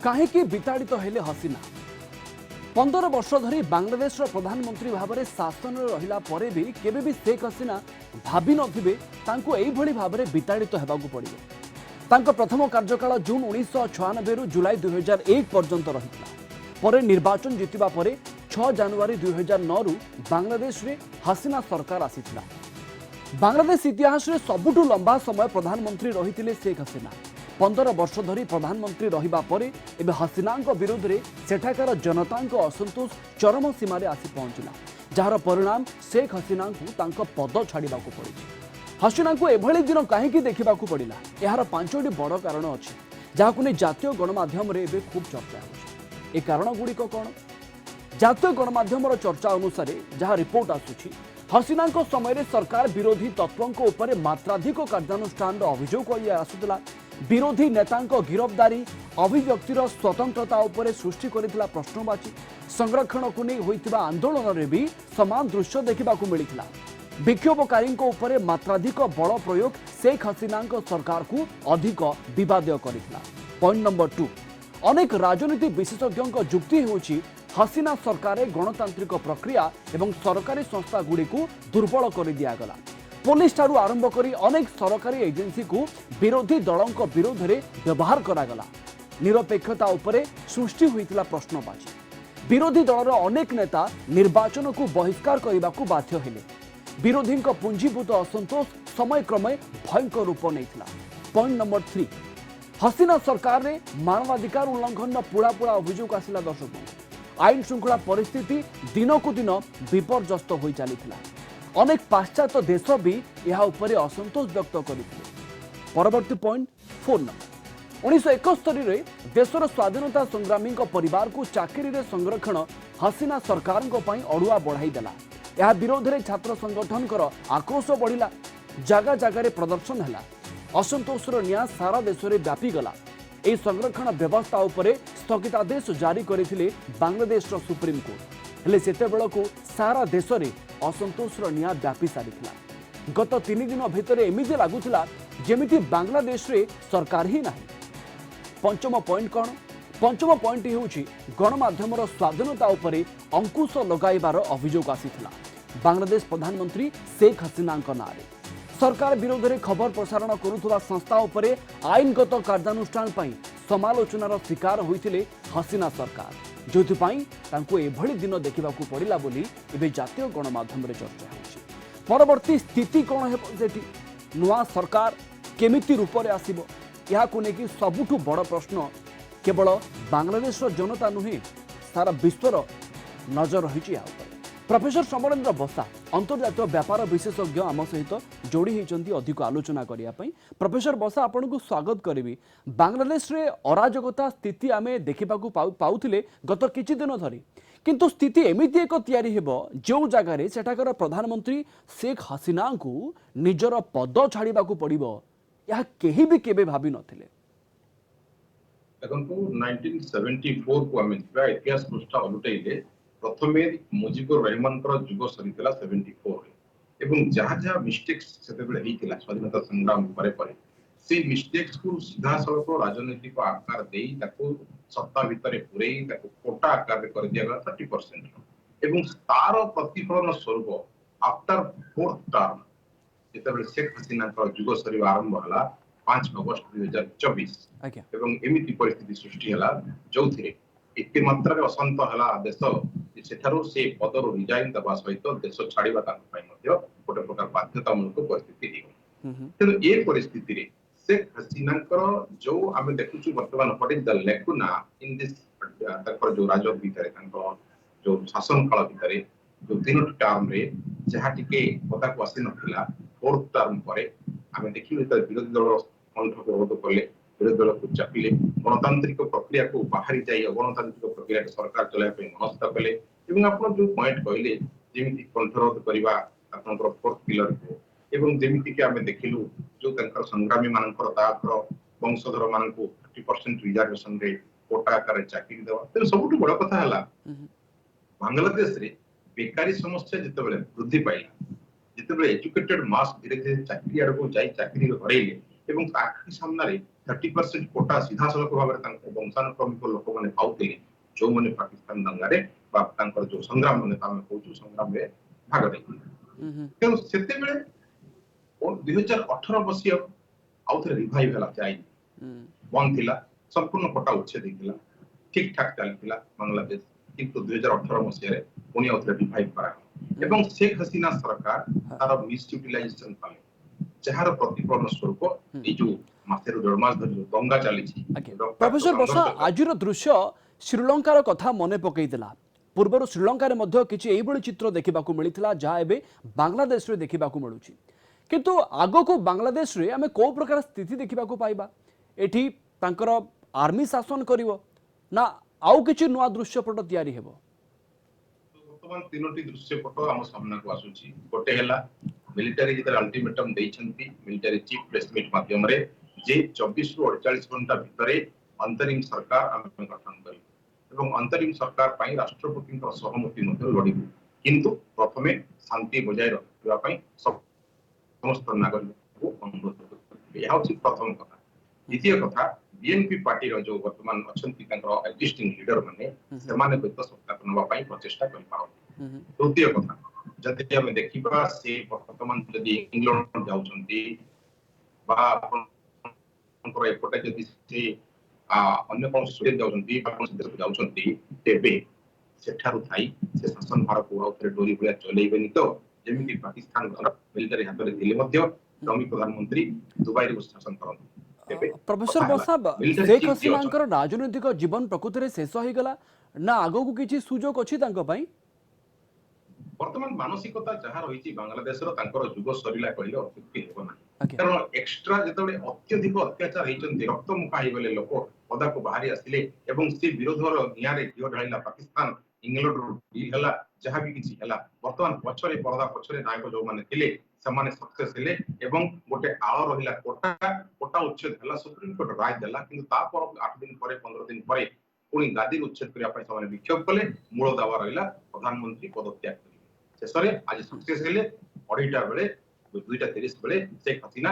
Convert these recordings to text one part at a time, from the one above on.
कहीं विताड़ित हेले हसीना 15 वर्ष धरी बांग्लादेश प्रधानमंत्री भाव में शासन रहिला परे भी केबे भी शेख हसीना भाभी नथिबे तांको एई भली भाव में विताड़ित हेबाकू पड़िबो। तांको प्रथम कार्यकाल जून 1996 रु जुलाई 2001 पर्यंत रहितला। परे निर्वाचन जितिबा परे 6 जनवरी 2009 रु बांग्लादेश रे हसीना सरकार आसीथिला। बांग्लादेश इतिहास रे सबुठु लंबा समय प्रधानमंत्री रहिथिले शेख हसीना। 15 वर्ष धरी प्रधानमंत्री रहिबा परे एबे हसीनाଙ୍କ विरोध रे सेठाकार जनताଙ୍କ असंतोष चरम सीमा रे आसी पहुंचिला, जार परिणाम शेख हसीनाଙ୍କୁ तांको पद छाड़िबाकू पड़ी। हसीनाଙ୍କୁ एभली दिन काहेकि देखिबाकू पड़िला, एहार 5टी बड़ कारण अछि जाहाकू ने जातीय गणमाध्यम रे एबे खूब चर्चा होछि। ए कारण गुडी को कोन? जातीय गणमाध्यम चर्चा अनुसार जहाँ रिपोर्ट आसुछि, हसीनाଙ୍କ समय रे सरकार विरोधी तत्वों उपरे मात्राधिक कार्यानुष्ठान अभियोग आसुला। विरोधी नेतांको गिरफ्तारी अभिव्यक्तिर स्वतंत्रता उपरे सृष्टि करितला प्रश्नवाची। संरक्षण को नहीं होइतिबा आंदोलन रे भी समान दृश्य देखिबाकू मिलितला। विक्षोभकारींको उपरे मात्राधिक बल प्रयोग शेख हसीनाଙ୍କ सरकार को अधिक विवादीय करितला। पॉइंट नंबर 2, अनेक राजनीति विशेषज्ञों जुक्ति होछि हसीना सरकार गणतांत्रिक प्रक्रिया एवं सरकारी संस्था गुड़ी को दुर्बल कर दिगला। पुलिस ठारू आरंभ करी अनेक सरकारी एजेंसी को विरोधी दलों विरोध में व्यवहार करागला। निरपेक्षता उपरे सृष्टि होइतिला प्रश्नवाची। विरोधी दलर अनेक नेता निर्वाचन को बहिष्कार करने को बाध्य हेले। विरोधी पुंजीभूत असंतोष समय क्रमे भयंकर रूप नेइतिला। पॉइंट नंबर 3, हसीना सरकार रे मानवाधिकार उल्लंघन पूरा पूरा अभियोग आसिला। दर्शक, आईन श्रृंखला परिस्थिति दिन को दिन विपर्यस्त हो चलीथिला। अनेक पाश्चात्य देश भी यह उपरे असंतोष व्यक्त करथिले। परवर्ती पॉइंट 4 नंबर, 1971 रे देशर स्वाधीनता संग्रामी परिवार को चाकरी रे संरक्षण हसीना सरकार अड़ुआ बढ़ाई देला। यह विरोध में छात्र संगठन आक्रोश बढ़िला। जगह जगार प्रदर्शन है। असंतोषर निया सारा देश में व्यापीगला। यह संरक्षण व्यवस्था उपरे स्थगितादेश जारी करथिले बांग्लादेश सुप्रीम कोर्ट। हेले सेतेबेलको सारा देश में असंतोषर निया व्यापी सारिथिला। गत 3 दिन भितर एमिति लागुथिला जेमिति बांग्लादेश रे सरकार ही नाही। पंचम पॉइंट कौन? पंचम पॉइंट होउछि गणमाध्यम स्वाधीनता उपरे अंकुश लगाइबार अभियोग आसीथिला। बांग्लादेश प्रधानमंत्री शेख हसीनाଙ୍କ नारे सरकार विरोध में खबर प्रसारण करुवा संस्था उपरे आईनगत कार्यानुष्ठान पई समालोचनार शिकार होइतिले हसीना सरकार, जोथिपाई तांको एभली दिन देखिबाकू पड़िला बोली एबे जातीय गणमाध्यम रे चर्चा होछि। परवर्ती स्थिति कौन हेबो सेठी? नुआ सरकार केमिति रूप रे आसीबो? याकू नेकी सबुठु बड़ प्रश्न केवल बांग्लादेश जनता नुहे, सारा विश्वर नजर रही। प्रोफेसर समरेंद्र बसा अंतर्जातीय व्यापार विशेषज्ञ आम सहित जोड़ी होती अधिक आलोचना करने। प्रोफेसर बसा, आपन को स्वागत करी। बांग्लादेश रे अराजकता स्थिति आमे देखा पाउथिले गत किछि दिन धरी, किंतु स्थिति एमिति एक तैयारी हेबो जो जगार सेठाकर प्रधानमंत्री शेख हसीना को निजर पद छाड़िबाकू पड़िबो, या केही भी केबे भाबी नथिले। देखो 1974 को आम इतिहास पृष्ठ उल्टाइले प्रथमे मुजिबुर रहमान जुग सरीला 74 एवं जहाँ जहाँ मिस्टेक्स से स्वाधीनता संग्राम पर से मिस्टेक्स को सीधा सड़क राजनीतिक आकार दे सत्ता भितर पूरे कोटा आकार कर दिया 30% एवं तार प्रतिफलन स्वरूप आफ्टर 4th टर्म जिते शेख हसीना जुग सर आरंभ है 5 अगस्त 2024 एवं एमिति परिस्थिति सृष्टि है जो एते मात्रा अशांत है देश सेठारु से पदर रिजाइन दबा सहित देश छाड़िबा गोटे प्रकार बाध्यतामूलक परिस्थिति तेणु ये परिस्थिति रे शेख हसीना जो आम देखु बर्तमान what is the lacuna in this जो राजद भितर जो शासन काल भितर जो 3 टर्म रे जहाँ टिके पता को आसी नथिला 4th टर्म पर आम देखिलु विरोधी दल कंठ विरोध कले, विरोधी दल को चापिले, गणतांत्रिक प्रक्रिया को बाहरी जाई अगणतांत्रिक प्रक्रिया के सरकार चलाइबा मनस्थ कले एवं आपण जो पॉइंट कहले जेमिति कंठरोध करबा आपनकर 4th पिलर को एवं जेमिति कि आमे देखिलु जो तंकर संग्रामी मानकर ताकर वंशधर मानकू 30% रिजर्वेशन रे कोटा आकार चाकरी देवा। तो सबुठ बड़ कथा हला बांग्लादेश रे बेकारी समस्या जितेबाला वृद्धि पाइला, जितेबाला एजुकेटेड मास धीरे धीरे चाकरी आड़ को जाई चाकरी हरैले ଏବଂ ଆଖି ସାମ୍ନାରେ 30% କୋଟା ସିଧାସଳଖ ଭାବରେ ତାଙ୍କ ବଂଶାନୁକ୍ରମିକ ଲୋକମାନେ ପାଉଥିଲେ ଯୋଉମାନେ ପାକିସ୍ତାନ ଦଙ୍ଗାରେ ବା ତାଙ୍କର ଯୋଉ ସଂଗ୍ରାମ ମାନେ ଆମେ କହୁଛୁ ସଂଗ୍ରାମରେ ଭାଗ ନେଇଥିଲେ। ତେଣୁ ସେତେବେଳେ 2018 ମସିହା ଆଉଥରେ ରିଭାଇଭ ହେଲା ଯାଇନି, ବନ୍ଦ ଥିଲା, ସମ୍ପୂର୍ଣ୍ଣ କୋଟା ଉଚ୍ଛେଦ ହେଇଥିଲା, ଠିକ ଠାକ ଚାଲିଥିଲା ବାଂଲାଦେଶ। କିନ୍ତୁ 2018 ମସିହାରେ ପୁଣି ଆଉଥରେ ରିଭାଇଭ କରାଗଲା ଏବଂ शेख हसीना सरकार तार मिसयूटिलाइजेशन कले, ଯାହାର ପ୍ରତିଫଳନ ସ୍ୱରୂପ ଏଇ ଯୋଉ ମାସେରୁ 1.5 ମାସ ଧରି ଯୋଉ ଦଙ୍ଗା ଚାଲିଛି, प्रोफेसर बसा आजिर दृश्य श्रीलंकार कथा मन पकईला। पूर्वर श्रीलंकार किसी एभली चित्र देखा मिलता जहाँ एवं बांग्लादेश रे देखा मिलूँ, किंतु आग को बांग्लादेश रे आमे को प्रकार स्थिति देखा पाइबा? एठी तांकर आर्मी शासन करिवो ना आउ किछि नुआ दृश्यपट तैयारी हेबो? वर्तमान तीनोटी दृश्यपट आम सामना को आसुची। गोटे हैला मिलिटारी जिते अल्टीमेटम देइछंती मिलिटारी चीफ प्रेस मीट माध्यम रे जे 24 रु 48 घंटा भितरे अंतरिम सरकार आमे गठन करी एवं अंतरिम सरकार पई राष्ट्रपति सहमति मध्ये लड़िबु, किंतु प्रथमे शांति बजाय रखिबा पई समस्त नागरिक को अनुरोध करते। यह होची प्रथम कथा। द्वितीय कथा, बीएनपी पार्टी रो जो वर्तमान अछंती तांकर एक्जिस्टिंग लीडर माने सेमाने बेत सत्ता नवा पई प्रचेष्टा करि पाउ। तृतीय कथा, जति हम देखिबा से वर्तमान जदि इंग्लैंड जाउछंती बा अंतर एपटे जदि से अन्य कौन स्टूडेंट जाउछंती बा कौन देश जाउछंती तेबे सेठारु थाई से शासन भार को आउथरे डोरी भलिया चलेइबेनी तो जेमिति पाकिस्तान मिलिटरी हाथ रे दिले मध्य डमी प्रधानमंत्री दुबई रे शासन करन। प्रोफेसर बसा शेख हसीना राजनैतिक जीवन प्रकृति रे शेष हो गला ना आगो को किछि सुजोग अछि तांको पई? वर्तमान मानसिकता जहाँ रही बांग्लादेश जुग सरिला कहले अत्युक्ति हेब ना, कारण एक्स्ट्रा जेतबे अत्यधिक अत्याचार होइचंती रक्त मुखा होइगले लोक पदा को बाहरी आसिले एवं से विरोधर नियारे घिओ ढाइला पाकिस्तान इंग्लैंड रो डील हला जहाँ भी किछि हला वर्तमान पछरे पर्दा पछरे नायक जो माने थिले समाने सक्सेस हेले एवं गोटे आळ रहिला कोटा उच्छेद हला सुप्रीम कोर्ट राय देला, किंतु ता पर 8 दिन परे 15 दिन परे पुणी गादी उच्छेद करिया पई समाने विक्षोभ कले, मूल दावा रहिला प्रधानमंत्री पदत्याग शेषे आज सक्सेस हेले 2:30 बेले 2:30 बेले शेख हसीना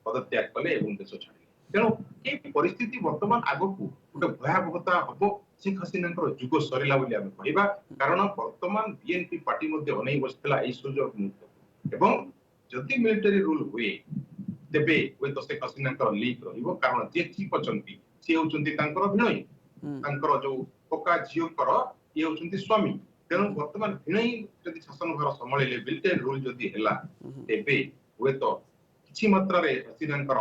पदत्याग कले एवं देश छाड़िले। तेणु ये परिस्थिति वर्तमान आगो को गोटे भयावहता हम शेख हसीना जुग सरिला बोली आमे कहिबा, कारण वर्तमान बीएनपी पार्टी मध्ये अनै बसला एई सुजोग मुक्त एवं जदि मिलिटरी रूल हुए तेबे ओय तो शेख हसीना लीक रहिबो, कारण जे चीफ अछंती से होचंती तांकर भिणई तांकर जो कोका झियो कर ये होचंती स्वामी। तेणु वर्तमान भिणई जदि शासन भार संभाळिले मिलिटरी रूल जदि हेला तेबे हुए तो किछि मात्रा रे हसीनांकर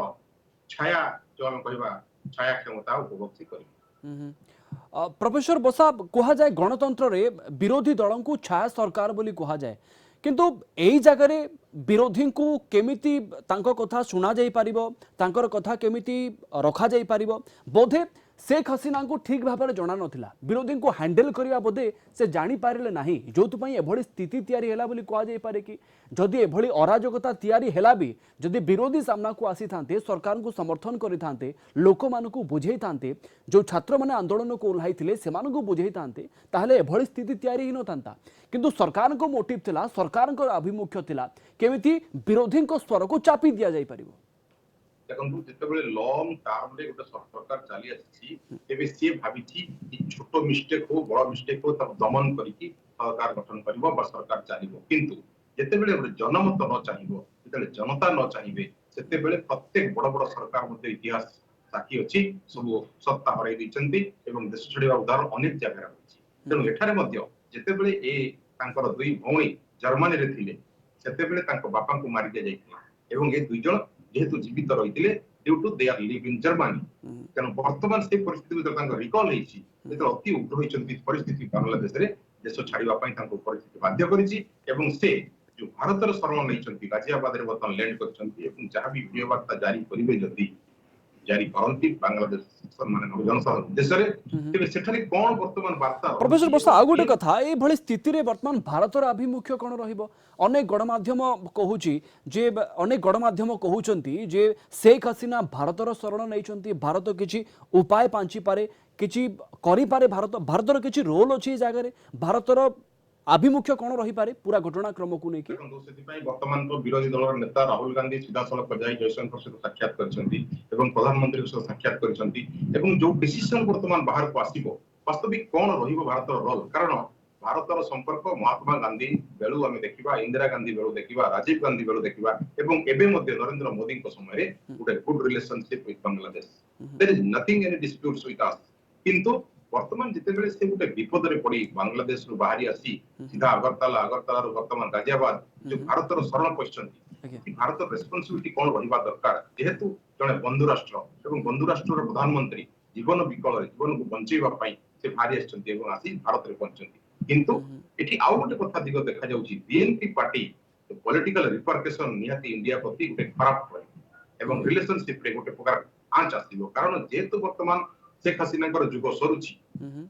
छाया जो हम कहबा छाया क्षमता उपभोग करिबो। प्रोफेसर बसा कहा जाए गणतंत्र रे विरोधी दल को छाया सरकार बोली कहा जाए, किंतु एई जगह रे विरोधी को केमिति तांको कथा सुना जाई पारिबो, तांकर कथा केमिति रखा जाई पारिबो, बोधे शेख हसीना को ठीक भाव में जना नथिला, विरोधी को हैंडल करिया बोधे से जानी पारिले नाही, जोतु पई एभली स्थिति तयारी हेला बोली कहा जाई पारे कि जदि एभली अराजकता तयारी हेला भी जदि विरोधी सामना को आसी थांते सरकार को समर्थन करि थांते लोक मान को बुझेई थांते जो छात्र माने आंदोलन को ओल्हाई थिले सेमान को बुझेई थांते ताहले एभली स्थिति तयारी ही न थांता, किंतु सरकार को मोटिव थिला सरकार को अभिमुख्य थिला केमिति विरोधी को स्वर को चापी दिया जाई परिबो। देखंतु जेतेबेले लॉन्ग टर्म रे गोटे सरकार चली आसी तेबे से भाबिची कि छोटो मिस्टेक हो बड़ मिस्टेक हो तब दमन करिकी सरकार गठन करबो बा सरकार चलिबो, किंतु जेतेबेले गोटे जनमत न चाहिबो जेतेबेले जनता न चाहिबे सेतेबेले प्रत्येक बड़ बड़ सरकार मध्ये इतिहास साक्षी अछि सब सत्ता हराई दैछंती एवं देश छड़िबा उदाहरण अनेक जगह अछि। तेणु एठारे मध्ये जेतेबेले ए तांकर दुई भौणी जर्मनी रे थिले सेतेबेले तांको बापा को मारि दिया जायतिला एवं ए दुई जण जेहेतु जीवित रही due to they are live in Germany. तेणु वर्तमान से परिस्थिति रिकल होती अति उग्र होती परिस्थिति बांग्लादेश रे देश छाड़िबा पई तांको परिस्थिति बाध्य करिछि एवं से जो भारत शरण नहीं गाजियाबाद रे वर्तमान लैंड करछंती एवं जहाँ भी वीडियो वार्ता जारी करिवे जदि जारी करंती बांग्लादेश माने जनसाधारण देश रे तेबे सेठारे कोन वर्तमान वार्ता। प्रोफेसर बसा आ गोटे कथा ए भली स्थिति रे वर्तमान भारतर आभिमुख्य कोन रहिबो? अनेक गणमाध्यम कहूची जे अनेक गणमाध्यम कहउचंती जे शेख हसीना भारतर शरण नैचंती, भारत किछि उपाय पांची पारे किछि करि पारे, भारतर किछि रोल अछि जगह रे, भारतर आभिमुख्य कौन रही पारे पूरा घटनाक्रम को लेकिन ଦେଖନ୍ତୁ ସେଥିପାଇଁ ବର୍ତ୍ତମାନ ତ ବିରୋଧୀ ଦଳର ନେତା ରାହୁଲ ଗାନ୍ଧୀ ସିଧାସଳଖ ଯାଇ ଜୟଶଙ୍କର ସହିତ ସାକ୍ଷାତ କରିଛନ୍ତି ଏବଂ ପ୍ରଧାନମନ୍ତ୍ରୀଙ୍କ ସହିତ ସାକ୍ଷାତ କରିଛନ୍ତି ଏବଂ ଯୋଉ ଡିସିସନ ବର୍ତ୍ତମାନ ବାହାରକୁ ଆସିବ ବାସ୍ତବିକ କଣ ରହିବ ଭାରତର ରୋଲ କାରଣ ଭାରତର ସମ୍ପର୍କ ମହାତ୍ମା ଗାନ୍ଧୀ ବେଳୁ ଆମେ ଦେଖିବା ଇନ୍ଦିରା ଗାନ୍ଧୀ ବେଳୁ ଦେଖିବା ରାଜୀବ ଗାନ୍ଧୀ ବେଳୁ ଦେଖିବା ଏବଂ ଏବେ ମଧ୍ୟ ନରେନ୍ଦ୍ର ମୋଦିଙ୍କ ସମୟରେ ଗୋଟେ good relationship with Bangladesh there is nothing any disputes with us କିନ୍ତୁ ବର୍ତ୍ତମାନ ଯେତେବେଳେ ସେ ଗୋଟେ ବିପଦରେ ପଡି ବାଂଲାଦେଶରୁ ବାହାରି ଆସି ସିଧା ଅଗରତାଲାରୁ ବର୍ତ୍ତମାନ ଗାଜିଆବାଦ ଯୋଉ ଭାରତର ଶରଣ ପଶିଛନ୍ତି ଭାରତର ରେସ୍ପନ୍ସିବିଲିଟି କଣ ରହିବା ଦରକାର ଯେହେତୁ ଜଣେ ବନ୍ଧୁ ରାଷ୍ଟ୍ର ଏବଂ ବନ୍ଧୁ ରାଷ୍ଟ୍ରର ପ୍ରଧାନମନ୍ତ୍ରୀ ଜୀବନ ବିକଳରେ ଜୀବନକୁ ବଞ୍ଚେଇବା ପାଇଁ ସେ ବାହାରି ଆସିଛନ୍ତି ଏବଂ ଆସି ଭାରତରେ ପହଞ୍ଚିଛନ୍ତି କିନ୍ତୁ ଏଠି ଆଉ ଗୋଟେ କଥା ଦିଗ ଦେଖାଯାଉଛି ବିଏନପି ପାର୍ଟି ପଲିଟିକାଲ ରିପରକେସନ ନିହାତି ଇଣ୍ଡିଆ ପ୍ରତି ଗୋଟେ ଖରାପ ରହିବ ଏବଂ ରିଲେସନସିପରେ ଗୋଟେ ପ୍ରକାର ଆଞ୍ଚ ଆସିବ କାରଣ ଯେହେତୁ ବର୍ତ୍ତମାନ शेख हसीना जुग सरुची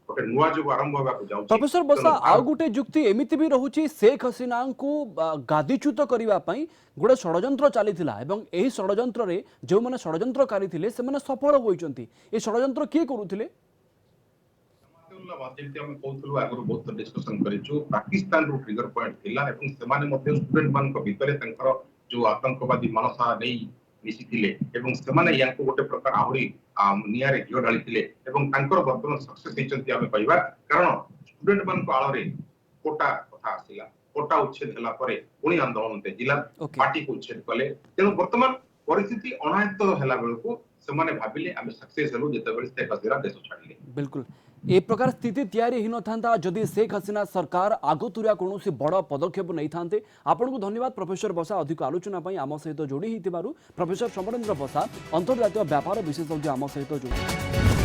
गोटे नुआ जुग आरंभ होगाकू जाउची प्रोफेसर बसा आउ गुटे जुक्ति एमिति भी रहुची शेख हसीना को गादीच्युत करिवा पई गोटे षडयंत्र चलीथिला एवं एही षडयंत्र रे जो माने षडयंत्रकारी थिले से माने सफल होइचंती ए षडयंत्र के करूथिले जेमति हम कहथलु आगु बहुत डिस्कशन करिचु पाकिस्तान रो ट्रिगर पॉइंट थिला एवं सेमाने मध्ये स्टूडेंट मान को भितरे तंकर जो आतंकवादी मनसा नै मिसिथिले एवं सेमाने याको गोटे प्रकार आहुरी नियारे घिओ ढाळिथिले एवं तांकर वर्तमान सक्सेस हेचंती आमे कहबा कारण स्टूडेंट मान को आळरे कोटा कथा आसिला कोटा उच्छेद हला परे पुणी आंदोलन तेजिला पार्टी को उच्छेद कले तेनु वर्तमान परिस्थिति अनायत्त हला बेलको सेमाने भाबिले आमे सक्सेस हेलु जेतेबेले शेख हसीना देश छाडिले बिल्कुल ए प्रकार स्थिति तैयारी ही नथांता जदि शेख हसीना सरकार आगतुरिया कोनोसी बड़ पदक्षेप नहीं थांते आपन को धन्यवाद प्रोफेसर बसा अधिक आलोचना पई आम सहित जोड़ी हितिबारु प्रोफेसर समरेंद्र बसा अंतर्जातीय व्यापार विशेषज्ञ आम सहित जोड़ी